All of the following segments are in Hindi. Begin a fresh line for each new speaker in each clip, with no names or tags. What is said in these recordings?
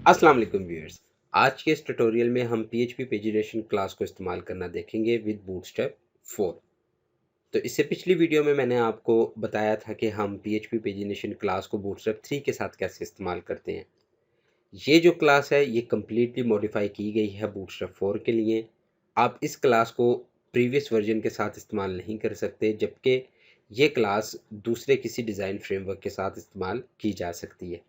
अस्सलाम वालेकुम व्यूअर्स। आज के इस ट्यूटोरियल में हम PHP पेजिनेशन क्लास को इस्तेमाल करना देखेंगे विद बूटस्ट्रैप 4। तो इससे पिछली वीडियो में मैंने आपको बताया था कि हम PHP पेजिनेशन क्लास को बूटस्ट्रैप 3 के साथ कैसे इस्तेमाल करते हैं। ये जो क्लास है ये कम्प्लीटली मॉडिफाई की गई है बूटस्ट्रैप 4 के लिए। आप इस क्लास को प्रीवियस वर्जन के साथ इस्तेमाल नहीं कर सकते, जबकि ये क्लास दूसरे किसी डिज़ाइन फ्रेमवर्क के साथ इस्तेमाल की जा सकती है।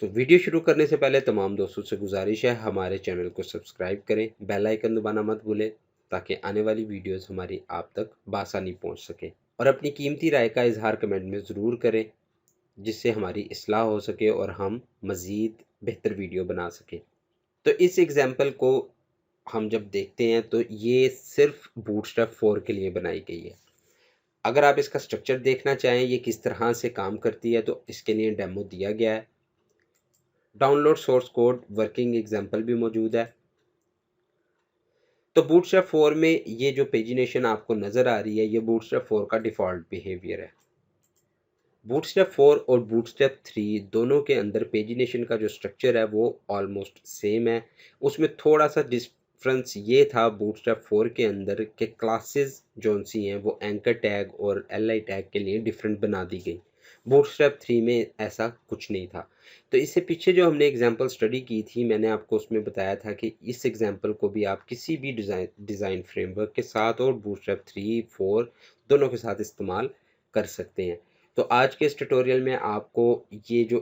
तो वीडियो शुरू करने से पहले तमाम दोस्तों से गुजारिश है हमारे चैनल को सब्सक्राइब करें, बेल आइकन दबाना मत भूलें ताकि आने वाली वीडियोस हमारी आप तक बासानी पहुंच सके। और अपनी कीमती राय का इजहार कमेंट में ज़रूर करें, जिससे हमारी इस्लाह हो सके और हम मज़ीद बेहतर वीडियो बना सकें। तो इस एग्ज़ाम्पल को हम जब देखते हैं तो ये सिर्फ बूटस्ट्रैप 4 के लिए बनाई गई है। अगर आप इसका स्ट्रक्चर देखना चाहें ये किस तरह से काम करती है तो इसके लिए डेमो दिया गया है। Download source code working example भी मौजूद है। तो बूटस्ट्रैप 4 में ये जो पेजिनेशन आपको नज़र आ रही है ये बूटस्ट्रैप 4 का डिफ़ॉल्ट बिहेवियर है। बूटस्ट्रैप 4 और बूटस्ट्रैप 3 दोनों के अंदर पेजिनेशन का जो स्ट्रक्चर है वो ऑलमोस्ट सेम है। उसमें थोड़ा सा डिफरेंस ये था बूटस्ट्रैप 4 के अंदर के क्लासेस जो सी हैं वो एंकर टैग और एलआई टैग के लिए डिफरेंट बना दी गई। बूटस्ट्रैप 3 में ऐसा कुछ नहीं था। तो इससे पीछे जो हमने एग्जांपल स्टडी की थी मैंने आपको उसमें बताया था कि इस एग्जांपल को भी आप किसी भी डिज़ाइन फ्रेमवर्क के साथ और बूटस्ट्रैप 3 4 दोनों के साथ इस्तेमाल कर सकते हैं। तो आज के इस ट्यूटोरियल में आपको ये जो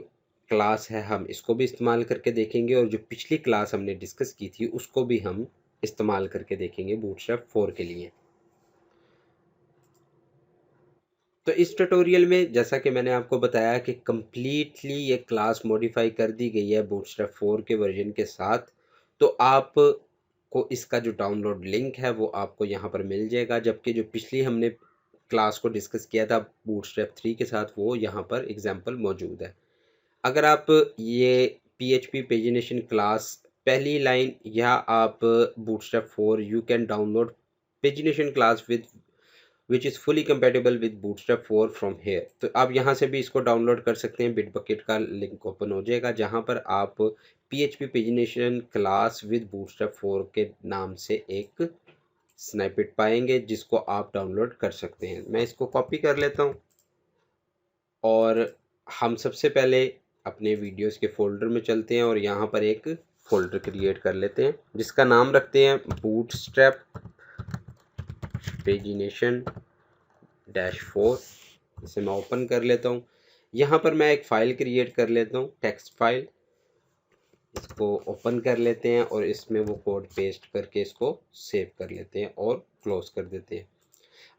क्लास है हम इसको भी इस्तेमाल करके देखेंगे और जो पिछली क्लास हमने डिस्कस की थी उसको भी हम इस्तेमाल करके देखेंगे बूटस्ट्रैप 4 के लिए। तो इस ट्यूटोरियल में जैसा कि मैंने आपको बताया कि कम्प्लीटली ये क्लास मॉडिफाई कर दी गई है बूटस्ट्रैप 4 के वर्जन के साथ। तो आप को इसका जो डाउनलोड लिंक है वो आपको यहाँ पर मिल जाएगा, जबकि जो पिछली हमने क्लास को डिस्कस किया था बूटस्ट्रैप 3 के साथ वो यहाँ पर एग्जाम्पल मौजूद है। अगर आप ये PHP पेजिनेशन क्लास पहली लाइन या आप bootstrap 4 you can download pagination class with which is fully compatible with bootstrap 4 from here, तो आप यहाँ से भी इसको डाउनलोड कर सकते हैं। बिटबकेट का लिंक ओपन हो जाएगा जहाँ पर आप PHP pagination class with bootstrap 4 के नाम से एक स्नैपेट पाएंगे जिसको आप डाउनलोड कर सकते हैं। मैं इसको कॉपी कर लेता हूँ और हम सबसे पहले अपने वीडियोस के फोल्डर में चलते हैं और यहाँ पर एक फोल्डर क्रिएट कर लेते हैं जिसका नाम रखते हैं बूटस्ट्रैप पेजिनेशन -4। इसे मैं ओपन कर लेता हूँ। यहाँ पर मैं एक फ़ाइल क्रिएट कर लेता हूँ, टेक्स्ट फाइल। इसको ओपन कर लेते हैं और इसमें वो कोड पेस्ट करके इसको सेव कर लेते हैं और क्लोज कर देते हैं।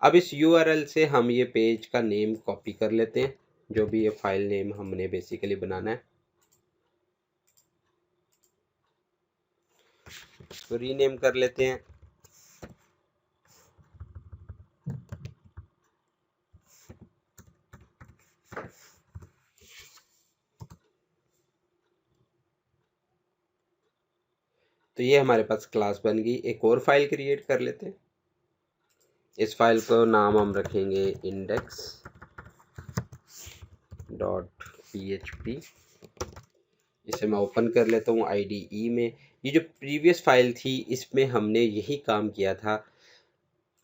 अब इस URL से हम ये पेज का नेम कॉपी कर लेते हैं, जो भी ये फाइल नेम हमने बेसिकली बनाना है। इसको रीनेम कर लेते हैं। तो ये हमारे पास क्लास बन गई। एक और फाइल क्रिएट कर लेते हैं। इस फाइल को नाम हम रखेंगे index.php। इसे मैं ओपन कर लेता हूँ IDE में। ये जो प्रीवियस फाइल थी इसमें हमने यही काम किया था।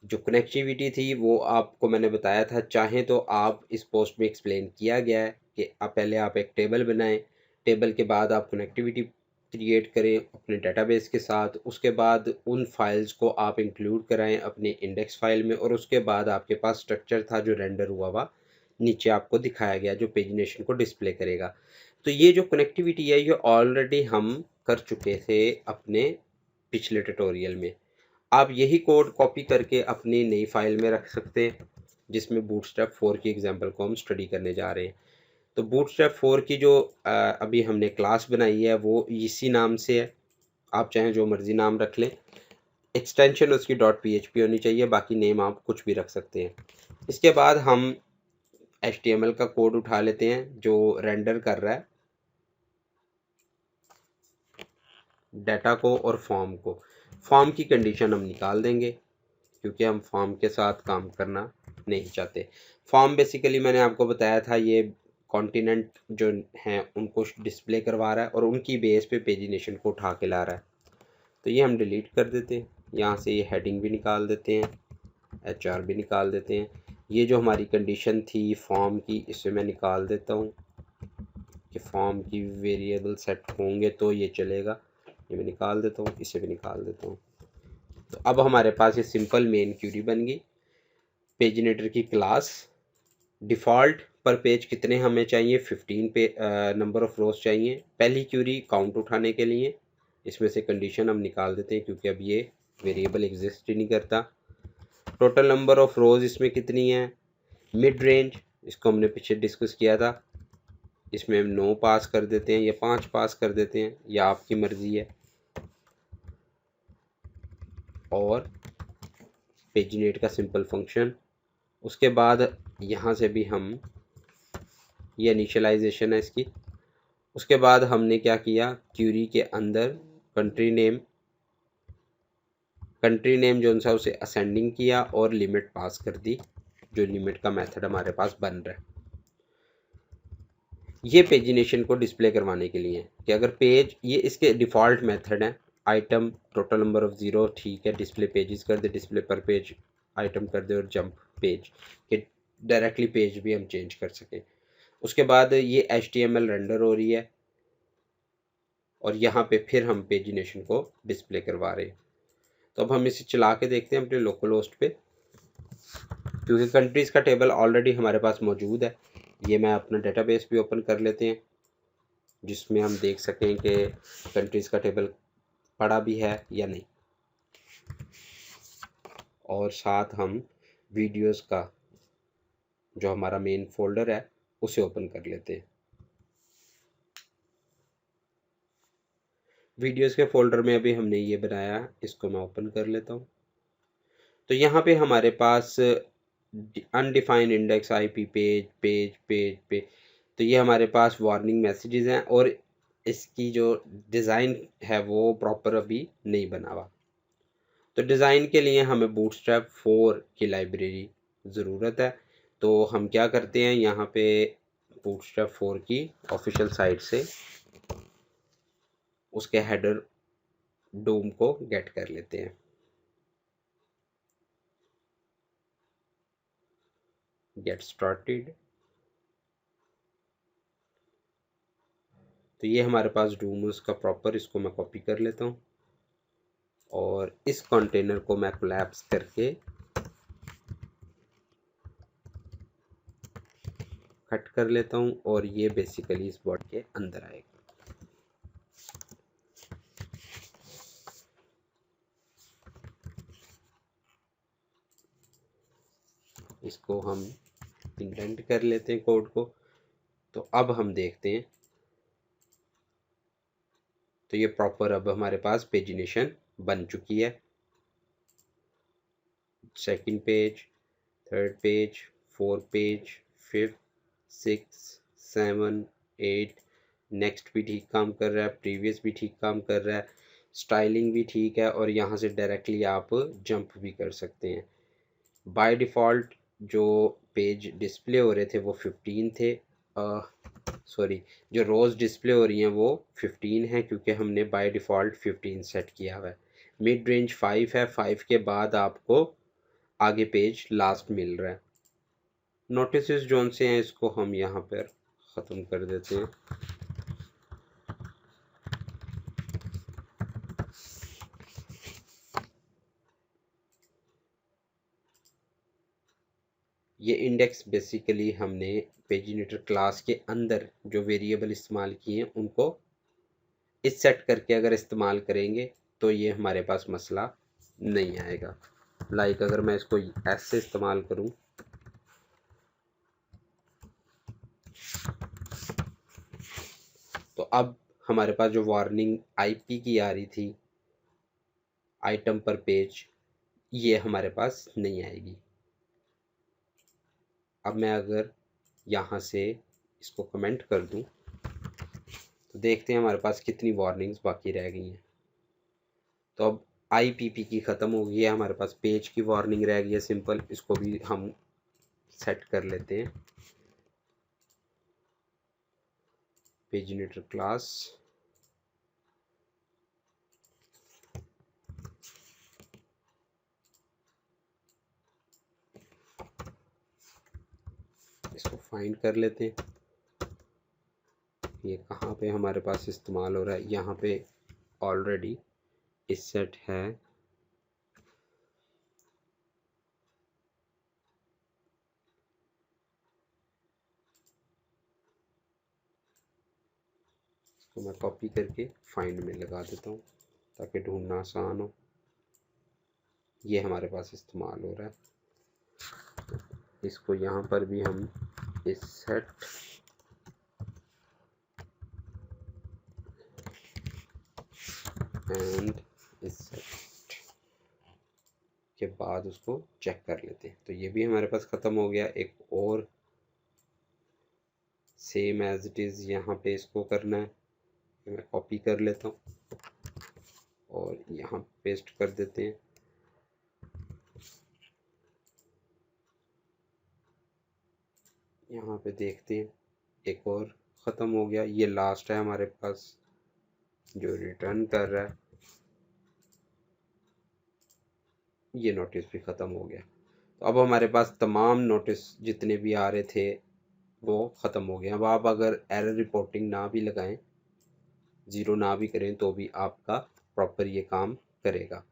जो कनेक्टिविटी थी वो आपको मैंने बताया था, चाहें तो आप इस पोस्ट में एक्सप्लेन किया गया है कि पहले आप एक टेबल बनाएं, टेबल के बाद आप कनेक्टिविटी क्रिएट करें अपने डेटाबेस के साथ, उसके बाद उन फाइल्स को आप इंक्लूड कराएं अपने इंडेक्स फाइल में और उसके बाद आपके पास स्ट्रक्चर था जो रेंडर हुआ नीचे आपको दिखाया गया जो पेजिनेशन को डिस्प्ले करेगा। तो ये जो कनेक्टिविटी है ये ऑलरेडी हम कर चुके थे अपने पिछले ट्यूटोरियल में। आप यही कोड कॉपी करके अपनी नई फाइल में रख सकते हैं जिसमें बूटस्ट्रैप 4 की एग्जांपल को हम स्टडी करने जा रहे हैं। तो बूटस्ट्रैप 4 की जो अभी हमने क्लास बनाई है वो इसी नाम से है। आप चाहें जो मर्जी नाम रख लें, एक्सटेंशन उसकी .php होनी चाहिए, बाकी नेम आप कुछ भी रख सकते हैं। इसके बाद हम HTML का कोड उठा लेते हैं जो रेंडर कर रहा है डाटा को और फॉर्म को। फॉर्म की कंडीशन हम निकाल देंगे क्योंकि हम फॉर्म के साथ काम करना नहीं चाहते। फॉर्म बेसिकली मैंने आपको बताया था ये कॉन्टिनेंट जो हैं उनको डिस्प्ले करवा रहा है और उनकी बेस पे पेजिनेशन को उठा के ला रहा है। तो ये हम डिलीट कर देते हैं। यहाँ से ये हेडिंग भी निकाल देते हैं, HR भी निकाल देते हैं। ये जो हमारी कंडीशन थी फॉर्म की, इसे मैं निकाल देता हूँ कि फॉर्म की वेरिएबल सेट होंगे तो ये चलेगा। ये मैं निकाल देता हूँ, इसे भी निकाल देता हूँ। तो अब हमारे पास ये सिंपल मेन क्यूरी बन गई। पेजिनेटर की क्लास डिफ़ॉल्ट पर पेज कितने हमें चाहिए, 15 पे नंबर ऑफ़ रोज़ चाहिए। पहली क्यूरी काउंट उठाने के लिए इसमें से कंडीशन हम निकाल देते हैं क्योंकि अब ये वेरिएबल एग्जिस्ट ही नहीं करता। टोटल नंबर ऑफ़ रोज़ इसमें कितनी है। मिड रेंज, इसको हमने पीछे डिस्कस किया था, इसमें हम 9 पास कर देते हैं या 5 पास कर देते हैं, या आपकी मर्ज़ी है। और पेजिनेट का सिंपल फंक्शन। उसके बाद यहाँ से भी हम, ये इनिशियलाइजेशन है इसकी। उसके बाद हमने क्या किया, क्यूरी के अंदर कंट्री नेम जो सा उसे असेंडिंग किया और लिमिट पास कर दी, जो लिमिट का मेथड हमारे पास बन रहा है। ये पेजिनेशन को डिस्प्ले करवाने के लिए कि अगर पेज, ये इसके डिफ़ॉल्ट मेथड हैं। आइटम, टोटल नंबर ऑफ़ 0, ठीक है, डिस्प्ले पेजेस कर दे, डिस्प्ले पर पेज आइटम कर दे, और जंप पेज कि डायरेक्टली पेज भी हम चेंज कर सकें। उसके बाद ये HTML रेंडर हो रही है और यहाँ पे फिर हम पेजिनेशन को डिस्प्ले करवा रहे हैं। तो अब हम इसे चला के देखते हैं अपने लोकल होस्ट पे, क्योंकि कंट्रीज़ का टेबल ऑलरेडी हमारे पास मौजूद है। ये मैं अपना डेटाबेस भी ओपन कर लेते हैं जिसमें हम देख सकें कि कंट्रीज़ का टेबल पड़ा भी है या नहीं। और साथ हम वीडियोस का जो हमारा मेन फोल्डर है उसे ओपन कर लेते हैं। वीडियोस के फोल्डर में अभी हमने ये बनाया, इसको मैं ओपन कर लेता हूँ। तो यहाँ पे हमारे पास undefined index IP page page page page, तो ये हमारे पास वार्निंग मैसेजेस हैं और इसकी जो डिज़ाइन है वो प्रॉपर अभी नहीं बना हुआ। तो डिज़ाइन के लिए हमें बूटस्ट्रैप 4 की लाइब्रेरी ज़रूरत है। तो हम क्या करते हैं, यहाँ पे बूटस्ट्रैप 4 की ऑफिशियल साइट से उसके हेडर डोम को गेट कर लेते हैं। गेट स्टार्टेड, तो ये हमारे पास डूम उसका प्रॉपर, इसको मैं कॉपी कर लेता हूँ और इस कंटेनर को मैं कोलैप्स करके कट कर लेता हूँ और ये बेसिकली इस बॉट के अंदर आएगा। इसको हम इंडेंट कर लेते हैं कोड को। तो अब हम देखते हैं, तो ये प्रॉपर अब हमारे पास पेजिनेशन बन चुकी है। Second page, third page, fourth page, fifth, 6, 7, 8, next भी ठीक काम कर रहा है, प्रीवियस भी ठीक काम कर रहा है, स्टाइलिंग भी ठीक है, और यहाँ से डायरेक्टली आप जंप भी कर सकते हैं। बाय डिफ़ॉल्ट जो पेज डिस्प्ले हो रहे थे वो 15 थे, सॉरी, जो रोज़ डिस्प्ले हो रही हैं वो 15 हैं क्योंकि हमने बाय डिफ़ॉल्ट 15 सेट किया हुआ है। मिड रेंज 5 है, 5 के बाद आपको आगे पेज लास्ट मिल रहा है। नोटिस जोन से हैं, इसको हम यहाँ पर ख़त्म कर देते हैं। ये इंडेक्स बेसिकली हमने पेजिनेटर क्लास के अंदर जो वेरिएबल इस्तेमाल किए हैं उनको इस सेट करके अगर इस्तेमाल करेंगे तो ये हमारे पास मसला नहीं आएगा। लाइक अगर मैं इसको ऐसे इस्तेमाल करूं, तो अब हमारे पास जो वार्निंग IP की आ रही थी आइटम पर पेज, ये हमारे पास नहीं आएगी। अब मैं अगर यहाँ से इसको कमेंट कर दूं तो देखते हैं हमारे पास कितनी वार्निंग्स बाकी रह गई हैं। तो अब IPP की ख़त्म हो गई है, हमारे पास पेज की वार्निंग रह गई है सिंपल, इसको भी हम सेट कर लेते हैं। पेजिनेटर क्लास, इसको फाइंड कर लेते हैं ये कहाँ पे हमारे पास इस्तेमाल हो रहा है। यहाँ पे ऑलरेडी इस सेट है, इसको मैं कॉपी करके फाइंड में लगा देता हूँ ताकि ढूंढना आसान हो। ये हमारे पास इस्तेमाल हो रहा है। इसको यहाँ पर भी हम इस सेट एंड इस सेट के बाद उसको चेक कर लेते हैं। तो ये भी हमारे पास ख़त्म हो गया। एक और सेम एज इट इज़ यहाँ पे इसको करना है, मैं कॉपी कर लेता हूँ और यहाँ पेस्ट कर देते हैं। यहाँ पे देखते हैं एक और ख़त्म हो गया। ये लास्ट है हमारे पास जो रिटर्न कर रहा है। ये नोटिस भी ख़त्म हो गया। तो अब हमारे पास तमाम नोटिस जितने भी आ रहे थे वो ख़त्म हो गए। अब आप अगर एरर रिपोर्टिंग ना भी लगाएं, ज़ीरो ना भी करें, तो भी आपका प्रॉपर ये काम करेगा।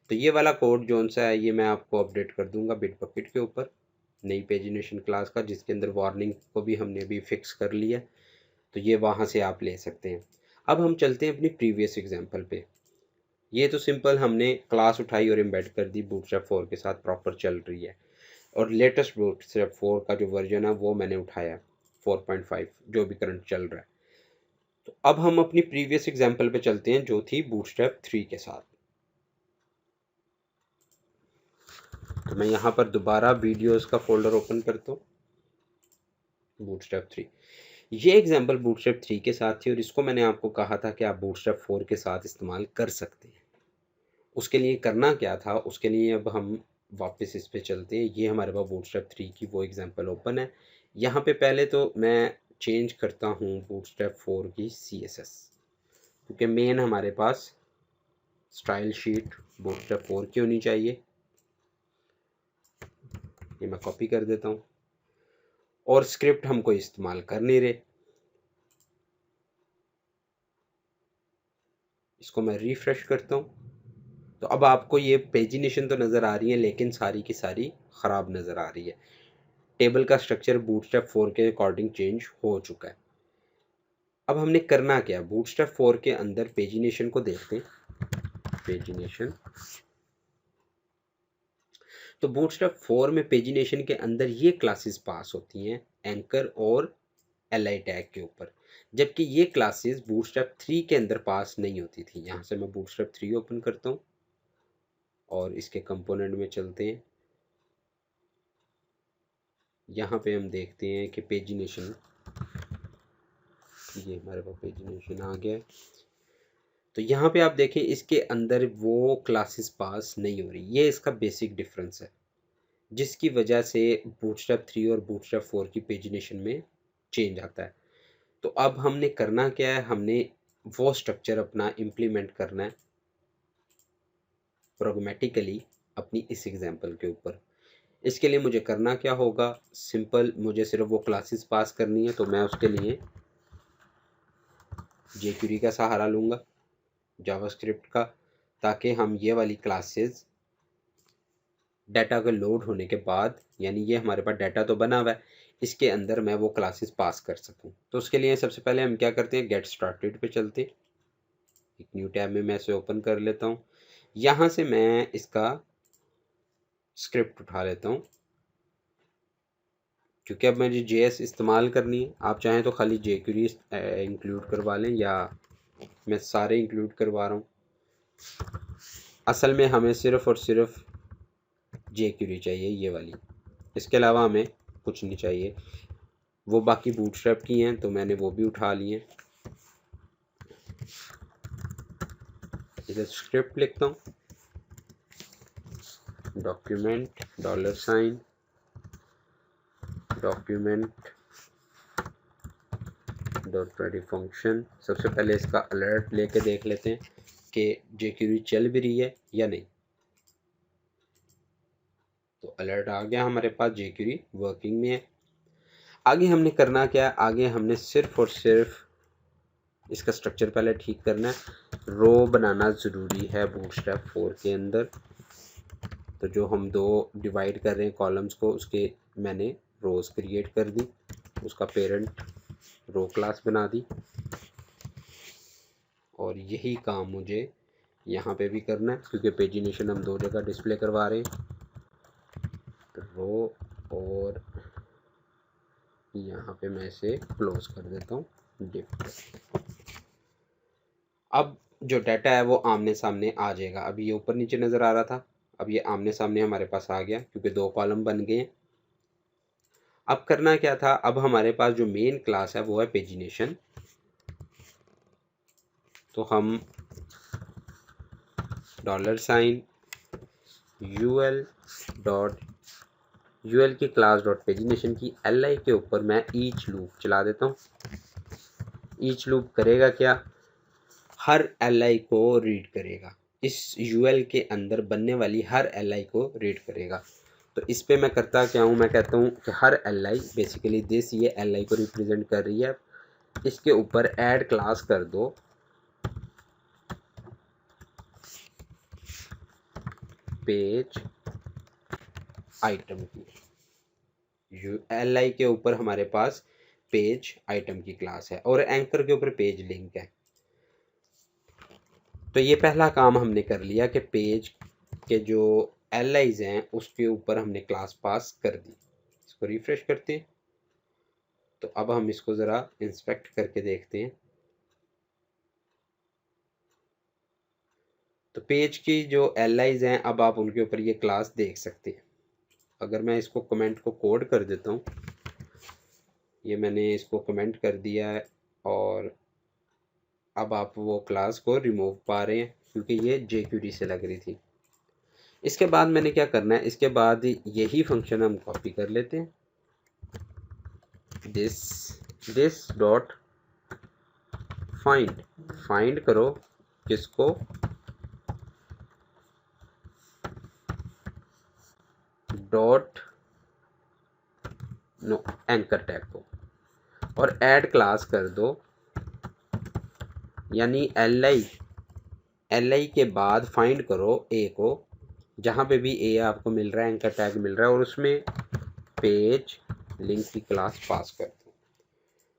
तो ये वाला कोड जोन सा है ये मैं आपको अपडेट कर दूंगा बिटबकेट के ऊपर, नई पेजिनेशन क्लास का, जिसके अंदर वार्निंग को भी हमने अभी फिक्स कर लिया। तो ये वहाँ से आप ले सकते हैं। अब हम चलते हैं अपनी प्रीवियस एग्जांपल पे। ये तो सिंपल हमने क्लास उठाई और एम्बेड कर दी, बूटस्ट्रैप 4 के साथ प्रॉपर चल रही है। और लेटेस्ट बूटस्ट्रैप 4 का जो वर्जन है वो मैंने उठाया 4.5 जो भी करंट चल रहा है। तो अब हम अपनी प्रीवियस एग्जांपल पे चलते हैं जो थी बूटस्ट्रैप 3 के साथ। तो मैं यहाँ पर दोबारा वीडियोस का फोल्डर ओपन करता हूँ, बूटस्ट्रैप 3। ये एग्जांपल बूटस्ट्रैप 3 के साथ थी और इसको मैंने आपको कहा था कि आप बूटस्ट्रैप 4 के साथ इस्तेमाल कर सकते हैं। उसके लिए करना क्या था, उसके लिए अब हम वापस इस पे चलते हैं। ये हमारे पास बूटस्ट्रैप 3 की वो एग्जांपल ओपन है। यहाँ पे पहले तो मैं चेंज करता हूँ बूटस्ट्रैप 4 की CSS, क्योंकि मेन हमारे पास स्टाइल शीट बूटस्ट्रैप 4 की होनी चाहिए। ये मैं कॉपी कर देता हूँ और स्क्रिप्ट हम कोई इस्तेमाल कर नहीं रहे। इसको मैं रिफ्रेश करता हूँ। तो अब आपको ये पेजिनेशन तो नज़र आ रही है लेकिन सारी की सारी ख़राब नज़र आ रही है। टेबल का स्ट्रक्चर बूटस्ट्रैप 4 के अकॉर्डिंग चेंज हो चुका है। अब हमने करना क्या, बूटस्ट्रैप 4 के अंदर पेजिनेशन को देखते हैं। पेजिनेशन, तो बूटस्ट्रैप 4 में पेजिनेशन के अंदर ये क्लासेस पास होती हैं एंकर और एल टैग के ऊपर, जबकि ये क्लासेस बूटस्ट्रैप 3 के अंदर पास नहीं होती थी। यहाँ से मैं बूटस्ट्रैप 3 ओपन करता हूँ और इसके कंपोनेंट में चलते हैं। यहाँ पे हम देखते हैं कि पेजिनेशन, ये हमारे पास पेजिनेशन आ गया है। तो यहाँ पे आप देखें इसके अंदर वो क्लासेस पास नहीं हो रही। ये इसका बेसिक डिफरेंस है जिसकी वजह से बूटस्ट्रैप 3 और बूटस्ट्रैप 4 की पेजिनेशन में चेंज आता है। तो अब हमने करना क्या है, हमने वो स्ट्रक्चर अपना इम्प्लीमेंट करना है प्रोग्रामेटिकली अपनी इस एग्जांपल के ऊपर। इसके लिए मुझे करना क्या होगा, सिंपल, मुझे सिर्फ वो क्लासेस पास करनी है। तो मैं उसके लिए jQuery का सहारा लूँगा, जावास्क्रिप्ट का, ताकि हम ये वाली क्लासेस डाटा का लोड होने के बाद, यानी ये हमारे पास डाटा तो बना हुआ है, इसके अंदर मैं वो क्लासेस पास कर सकूं। तो उसके लिए सबसे पहले हम क्या करते हैं, गेट स्टार्टेड पे चलते हैं। एक न्यू टैब में मैं इसे ओपन कर लेता हूँ। यहाँ से मैं इसका स्क्रिप्ट उठा लेता हूँ क्योंकि अब मुझे JS इस्तेमाल करनी है। आप चाहें तो खाली jQuery इंक्लूड करवा लें, या मैं सारे इंक्लूड करवा रहा हूँ। असल में हमें सिर्फ और सिर्फ jQuery चाहिए ये वाली, इसके अलावा हमें कुछ नहीं चाहिए। वो बाकी बूटस्ट्रैप की हैं तो मैंने वो भी उठा ली हैं। इधर स्क्रिप्ट लिखता हूँ, document $, document dot query function. सबसे पहले इसका अलर्ट लेके देख लेते हैं कि jQuery चल भी रही है या नहीं। तो अलर्ट आ गया हमारे पास, jQuery वर्किंग में है। आगे हमने करना क्या है, आगे हमने सिर्फ और सिर्फ इसका स्ट्रक्चर पहले ठीक करना है। रो बनाना ज़रूरी है बूटस्ट्रैप 4 के अंदर। तो जो हम दो डिवाइड कर रहे हैं कॉलम्स को, उसके मैंने रोज़ क्रिएट कर दी, उसका पेरेंट रो क्लास बना दी। और यही काम मुझे यहाँ पे भी करना है, क्योंकि पेजिनेशन हम दो जगह डिस्प्ले करवा रहे हैं, रो और यहाँ पे मैं इसे क्लोज कर देता हूँ डिफ। अब जो डाटा है वो आमने सामने आ जाएगा। अभी ये ऊपर नीचे नज़र आ रहा था, अब ये आमने सामने हमारे पास आ गया क्योंकि दो कॉलम बन गए हैं। अब करना क्या था, अब हमारे पास जो मेन क्लास है वो है पेजिनेशन। तो हम $, ul की क्लास डॉट पेजिनेशन की li के ऊपर मैं ईच लूप चला देता हूँ। ईच लूप करेगा क्या, हर li को रीड करेगा, इस ul के अंदर बनने वाली हर li को रीड करेगा। तो इस पे मैं करता क्या हूँ, मैं कहता हूँ कि हर li बेसिकली दिस, ये li को रिप्रेजेंट कर रही है। इसके ऊपर ऐड क्लास कर दो पेज आइटम की। li के ऊपर हमारे पास पेज आइटम की क्लास है और एंकर के ऊपर पेज लिंक है। तो ये पहला काम हमने कर लिया कि पेज के जो li's हैं उसके ऊपर हमने क्लास पास कर दी। इसको रिफ्रेश करते हैं तो अब हम इसको ज़रा इंस्पेक्ट करके देखते हैं। तो पेज की जो li's हैं अब आप उनके ऊपर ये क्लास देख सकते हैं। अगर मैं इसको कमेंट को कोड कर देता हूँ, ये मैंने इसको कमेंट कर दिया है और अब आप वो क्लास को रिमूव पा रहे हैं क्योंकि ये jQuery से लग रही थी। इसके बाद मैंने क्या करना है, इसके बाद यही फंक्शन हम कॉपी कर लेते हैं, दिस डॉट फाइंड करो किसको, डॉट नो एंकर टैग को, और ऐड क्लास कर दो, यानी li के बाद फाइंड करो a को, जहाँ पे भी a आपको मिल रहा है, एंकर टैग मिल रहा है, और उसमें पेज लिंक की क्लास पास कर दो।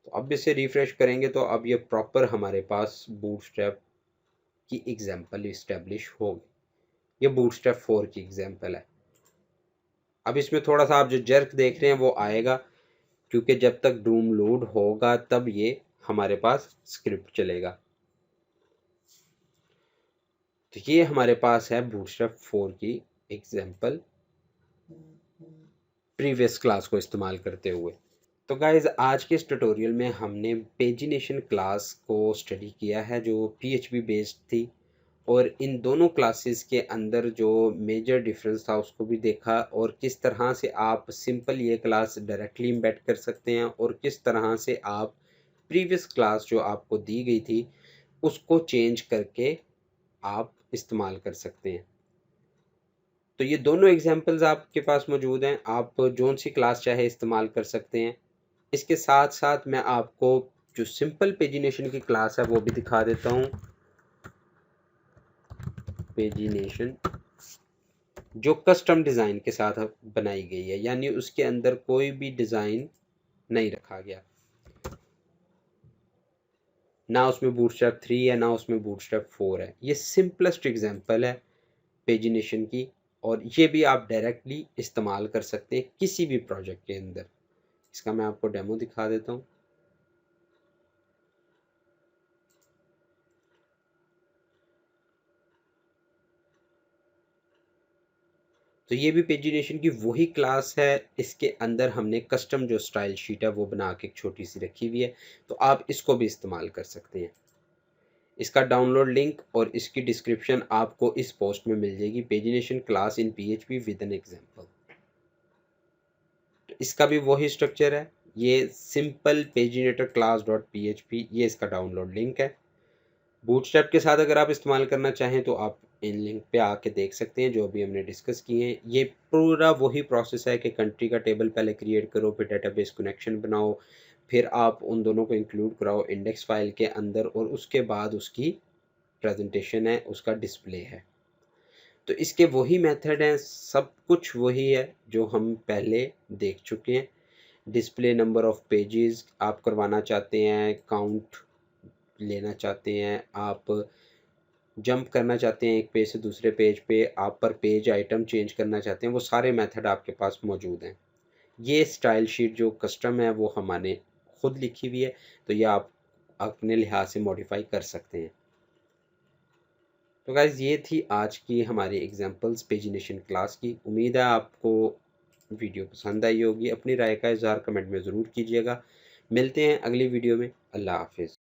तो अब इसे रिफ्रेश करेंगे तो अब ये प्रॉपर हमारे पास बूटस्ट्रैप की एग्जांपल इस्टेब्लिश होगी। ये बूटस्ट्रैप 4 की एग्जांपल है। अब इसमें थोड़ा सा आप जो जर्क देख रहे हैं वो आएगा, क्योंकि जब तक डूम लोड होगा तब ये हमारे पास स्क्रिप्ट चलेगा। तो ये हमारे पास है बूटस्ट्रैप 4 की एग्जांपल प्रीवियस क्लास को इस्तेमाल करते हुए। तो गाइज आज के इस ट्यूटोरियल में हमने पेजिनेशन क्लास को स्टडी किया है जो PHP बेस्ड थी, और इन दोनों क्लासेस के अंदर जो मेजर डिफरेंस था उसको भी देखा, और किस तरह से आप सिंपल ये क्लास डायरेक्टली इम्बेड कर सकते हैं और किस तरह से आप प्रीवियस क्लास जो आपको दी गई थी उसको चेंज करके आप इस्तेमाल कर सकते हैं। तो ये दोनों एग्जांपल्स आपके पास मौजूद हैं, आप जोन सी क्लास चाहे इस्तेमाल कर सकते हैं। इसके साथ साथ मैं आपको जो सिंपल पेजिनेशन की क्लास है वो भी दिखा देता हूँ। पेजिनेशन जो कस्टम डिज़ाइन के साथ बनाई गई है, यानी उसके अंदर कोई भी डिज़ाइन नहीं रखा गया, ना उसमें बूटस्ट्रैप 3 है ना उसमें बूटस्ट्रैप 4 है। ये सिंपलेस्ट एग्जांपल है पेजिनेशन की, और ये भी आप डायरेक्टली इस्तेमाल कर सकते हैं किसी भी प्रोजेक्ट के अंदर। इसका मैं आपको डेमो दिखा देता हूँ। तो ये भी पेजिनेशन की वही क्लास है, इसके अंदर हमने कस्टम जो स्टाइल शीट है वो बना के एक छोटी सी रखी हुई है, तो आप इसको भी इस्तेमाल कर सकते हैं। इसका डाउनलोड लिंक और इसकी डिस्क्रिप्शन आपको इस पोस्ट में मिल जाएगी, pagination class in PHP with an example. तो इसका भी वही स्ट्रक्चर है, ये सिंपल पेजिनेटर क्लास डॉट PHP, ये इसका डाउनलोड लिंक है। बूटस्ट्रैप के साथ अगर आप इस्तेमाल करना चाहें तो आप इन लिंक पे आके देख सकते हैं जो अभी हमने डिस्कस किए हैं। ये पूरा वही प्रोसेस है कि कंट्री का टेबल पहले क्रिएट करो, फिर डेटाबेस कनेक्शन बनाओ, फिर आप उन दोनों को इंक्लूड कराओ इंडेक्स फाइल के अंदर, और उसके बाद उसकी प्रेजेंटेशन है, उसका डिस्प्ले है। तो इसके वही मेथड हैं, सब कुछ वही है जो हम पहले देख चुके हैं। डिस्प्ले नंबर ऑफ पेजेस आप करवाना चाहते हैं, काउंट लेना चाहते हैं, आप जंप करना चाहते हैं एक पेज से दूसरे पेज पे, आप पर पेज आइटम चेंज करना चाहते हैं, वो सारे मेथड आपके पास मौजूद हैं। ये स्टाइल शीट जो कस्टम है वो हमारे खुद लिखी हुई है, तो ये आप अपने लिहाज से मॉडिफाई कर सकते हैं। तो गाइज ये थी आज की हमारी एग्जांपल्स पेजिनेशन क्लास की। उम्मीद है आपको वीडियो पसंद आई होगी। अपनी राय का इज़हार कमेंट में ज़रूर कीजिएगा। मिलते हैं अगली वीडियो में। अल्लाह हाफिज़।